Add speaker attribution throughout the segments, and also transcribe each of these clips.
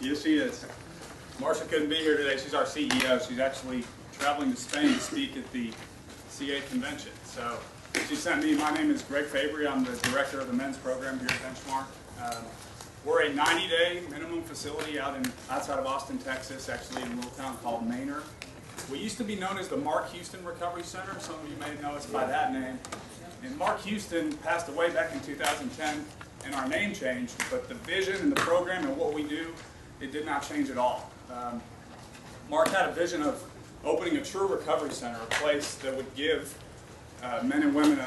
Speaker 1: Yes, she is. Marcia couldn't be here today. She's our CEO. She's actually traveling to Spain to speak at the CA convention. So she sent me. My name is Greg Fabry. I'm the director of the men's program here at Benchmark. We're a 90-day minimum facility outside of Austin, Texas, actually in a little town called Manor. We used to be known as the Mark Houston Recovery Center. Some of you may know us by that name. And Mark Houston passed away back in 2010, and our name changed, but the vision and the program and what we do, it did not change at all. Mark had a vision of opening a true recovery center, a place that would give men and women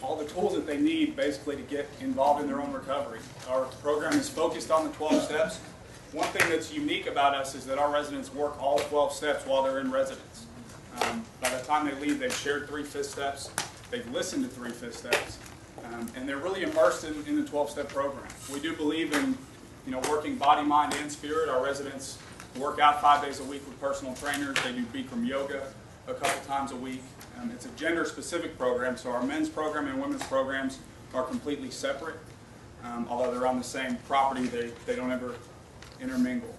Speaker 1: all the tools that they need basically to get involved in their own recovery. Our program is focused on the 12 steps. One thing that's unique about us is that our residents work all 12 steps while they're in residence. By the time they leave, they've shared 3 fifth steps, they've listened to 3 fifth steps, and they're really immersed in the 12-step program. We do believe in working body, mind, and spirit. Our residents work out 5 days a week with personal trainers. They do Bikram yoga a couple times a week. It's a gender-specific program, so our men's program and women's programs are completely separate. Although they're on the same property, they don't ever intermingle.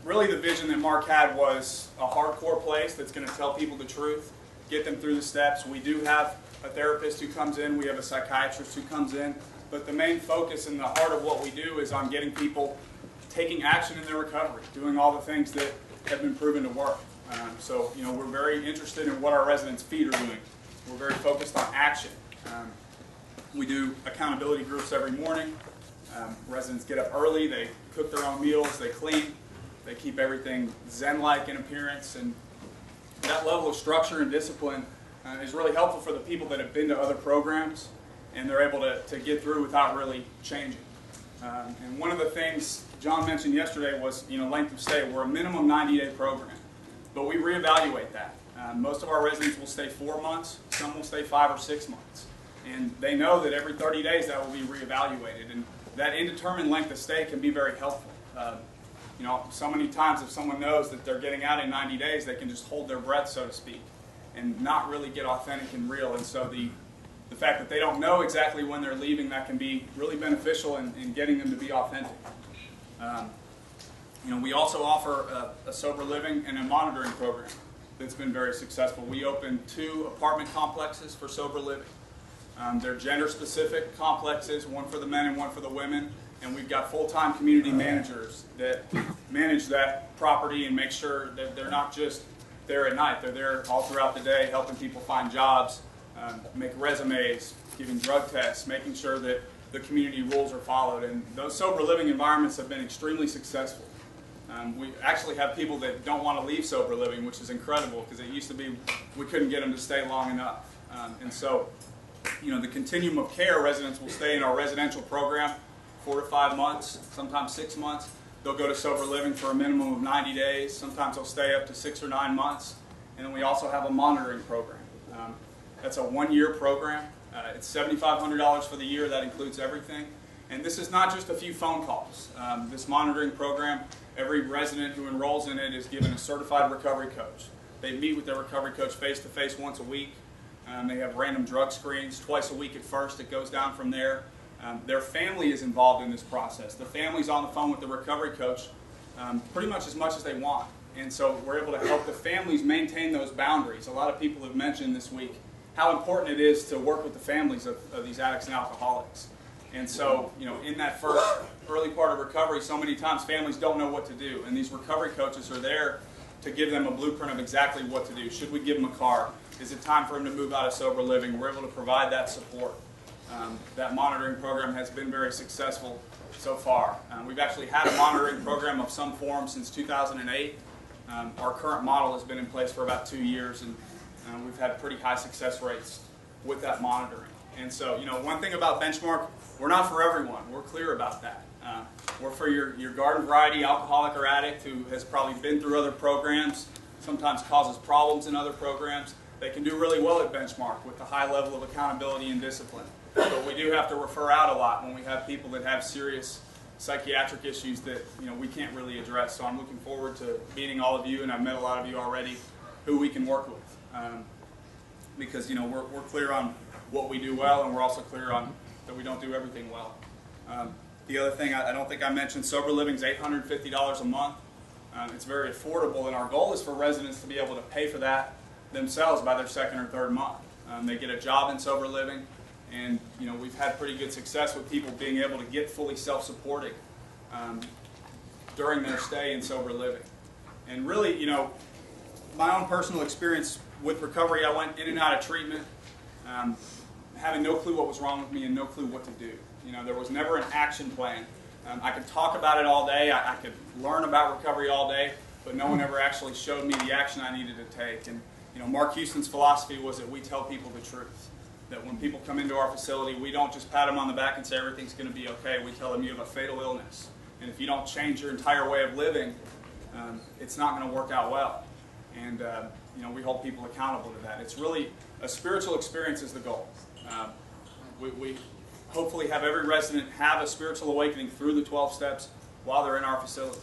Speaker 1: Really the vision that Mark had was a hardcore place that's going to tell people the truth, get them through the steps. We do have a therapist who comes in, we have a psychiatrist who comes in, but the main focus and the heart of what we do is on getting people taking action in their recovery, doing all the things that have been proven to work. We're very interested in what our residents' feet are doing. We're very focused on action. We do accountability groups every morning. Residents get up early, they cook their own meals, they clean, they keep everything Zen-like in appearance, and that level of structure and discipline is really helpful for the people that have been to other programs, and they're able to get through without really changing. And one of the things John mentioned yesterday was length of stay. We're a minimum 90-day program, but we reevaluate that. Most of our residents will stay 4 months, some will stay 5 or 6 months, and they know that every 30 days that will be reevaluated, and that indeterminate length of stay can be very helpful. So many times if someone knows that they're getting out in 90 days, they can just hold their breath, so to speak, and not really get authentic and real. And so the fact that they don't know exactly when they're leaving, that can be really beneficial in getting them to be authentic. We also offer a sober living and a monitoring program that's been very successful. We opened 2 apartment complexes for sober living. They're gender-specific complexes, one for the men and one for the women, and we've got full-time community managers that manage that property and make sure that they're not just there at night. They're there all throughout the day helping people find jobs, make resumes, giving drug tests, making sure that the community rules are followed. And those sober living environments have been extremely successful. We actually have people that don't want to leave sober living, which is incredible because it used to be we couldn't get them to stay long enough. The continuum of care, residents will stay in our residential program 4 to 5 months, sometimes 6 months. They'll go to sober living for a minimum of 90 days. Sometimes they'll stay up to 6 or 9 months. And then we also have a monitoring program. That's a 1-year program. It's $7,500 for the year. That includes everything. And this is not just a few phone calls. This monitoring program, every resident who enrolls in it is given a certified recovery coach. They meet with their recovery coach face-to-face once a week. They have random drug screens twice a week at first. It goes down from there. Their family is involved in this process. The family's on the phone with the recovery coach pretty much as they want. And so we're able to help the families maintain those boundaries. A lot of people have mentioned this week how important it is to work with the families of these addicts and alcoholics. And so, in that first early part of recovery, so many times families don't know what to do. And these recovery coaches are there to give them a blueprint of exactly what to do. Should we give them a car? Is it time for them to move out of sober living? We're able to provide that support. That monitoring program has been very successful so far. We've actually had a monitoring program of some form since 2008. Our current model has been in place for about 2 years, and we've had pretty high success rates with that monitoring. And so, one thing about Benchmark, we're not for everyone. We're clear about that. We're for your garden variety alcoholic or addict who has probably been through other programs, sometimes causes problems in other programs. They can do really well at Benchmark with a high level of accountability and discipline. But we do have to refer out a lot when we have people that have serious psychiatric issues that we can't really address. So I'm looking forward to meeting all of you, and I've met a lot of you already, who we can work with. Because we're clear on what we do well, and we're also clear on that we don't do everything well. The other thing I don't think I mentioned, sober living is $850 a month. It's very affordable, and our goal is for residents to be able to pay for that themselves by their second or third month. They get a job in sober living, and we've had pretty good success with people being able to get fully self-supporting during their stay in sober living. And really, my own personal experience with recovery, I went in and out of treatment, having no clue what was wrong with me and no clue what to do. There was never an action plan. I could talk about it all day, I could learn about recovery all day, but no one ever actually showed me the action I needed to take. And Mark Houston's philosophy was that we tell people the truth. That when people come into our facility, we don't just pat them on the back and say everything's going to be okay. We tell them you have a fatal illness. And if you don't change your entire way of living, it's not going to work out well. And we hold people accountable to that. It's really a spiritual experience is the goal. We hopefully have every resident have a spiritual awakening through the 12 steps while they're in our facility.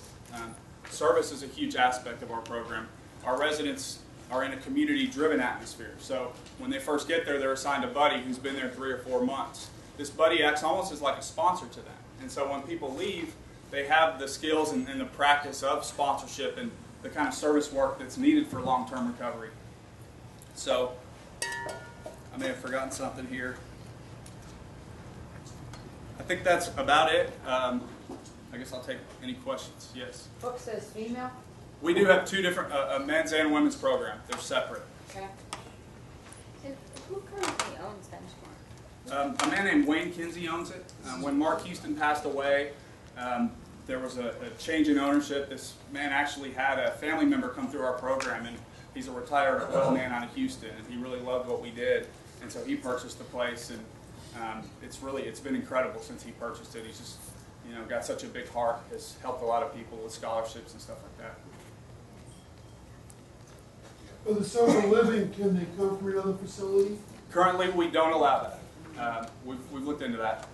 Speaker 1: Service is a huge aspect of our program. Our residents are in a community-driven atmosphere. So when they first get there, they're assigned a buddy who's been there 3 or 4 months. This buddy acts almost as like a sponsor to them. And so when people leave, they have the skills and the practice of sponsorship and the kind of service work that's needed for long-term recovery. So I may have forgotten something here. I think that's about it. I guess I'll take any questions. Yes?
Speaker 2: Book says female?
Speaker 1: We do have 2 different, a men's and women's program. They're separate.
Speaker 2: Okay.
Speaker 3: And who currently owns Benchmark?
Speaker 1: A man named Wayne Kinsey owns it. When Mark Houston passed away, there was a change in ownership. This man actually had a family member come through our program, and he's a retired oil man out of Houston, and he really loved what we did, and so he purchased the place, and it's been incredible since he purchased it. He's just got such a big heart, has helped a lot of people with scholarships and stuff like that.
Speaker 4: For the sober living, can they come from another facility?
Speaker 1: Currently, we don't allow that. We've looked into that.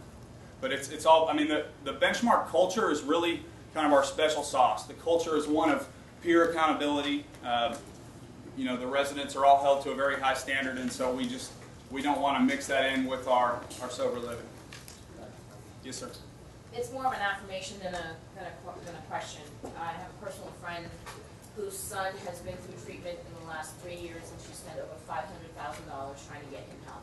Speaker 1: But it's all, the Benchmark culture is really kind of our special sauce. The culture is one of peer accountability. The residents are all held to a very high standard, and so we don't want to mix that in with our sober living. Yes, sir.
Speaker 5: It's more of an affirmation than a question. I have a personal friend whose son has been through treatment in the last 3 years, and she spent over $500,000 trying to get him help.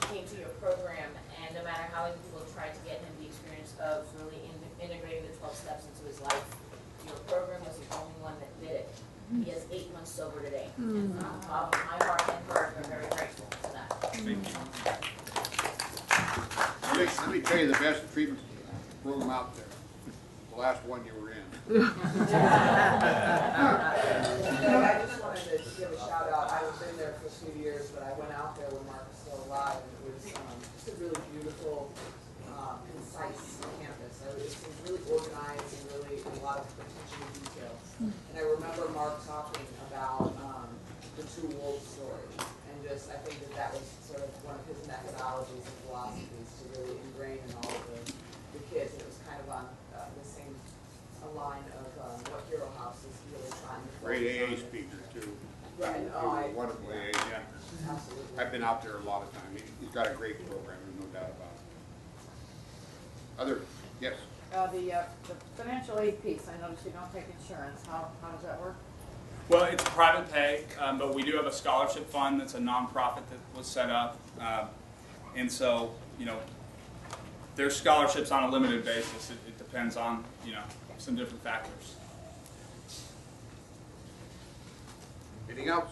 Speaker 5: He came to your program, and no matter how many people tried to get him the experience of really integrating the 12 steps into his life, your program was the only one that did it. He is 8 months sober today. And from the bottom of my heart and hers, we're very grateful for that.
Speaker 1: Thank you.
Speaker 6: Let me tell you the best treatment program out there. The last one you were in.
Speaker 7: I just wanted to give a shout out. I was in there for a few years, but I went out there when Mark was still alive, and it was just a really beautiful, concise campus. It was really organized and really a lot of attention to detail. And I remember Mark talking about the 2 wolves story, and I think that was sort of one of his methodologies and philosophies to really ingrain in all of the kids. And it was kind of on the same line of what Hero House is really trying to focus
Speaker 6: Great AA
Speaker 7: on.
Speaker 6: speaker too.
Speaker 7: Right.
Speaker 6: Wonderful AA. Yeah.
Speaker 7: Absolutely.
Speaker 6: I've been out there a lot of times. He's got a great program, there's no doubt about it. Yes.
Speaker 2: The financial aid piece, I noticed you don't take insurance. How does that work?
Speaker 1: Well, it's private pay, but we do have a scholarship fund that's a nonprofit that was set up. And so, there's scholarships on a limited basis. It depends on, some different factors.
Speaker 6: Anything else?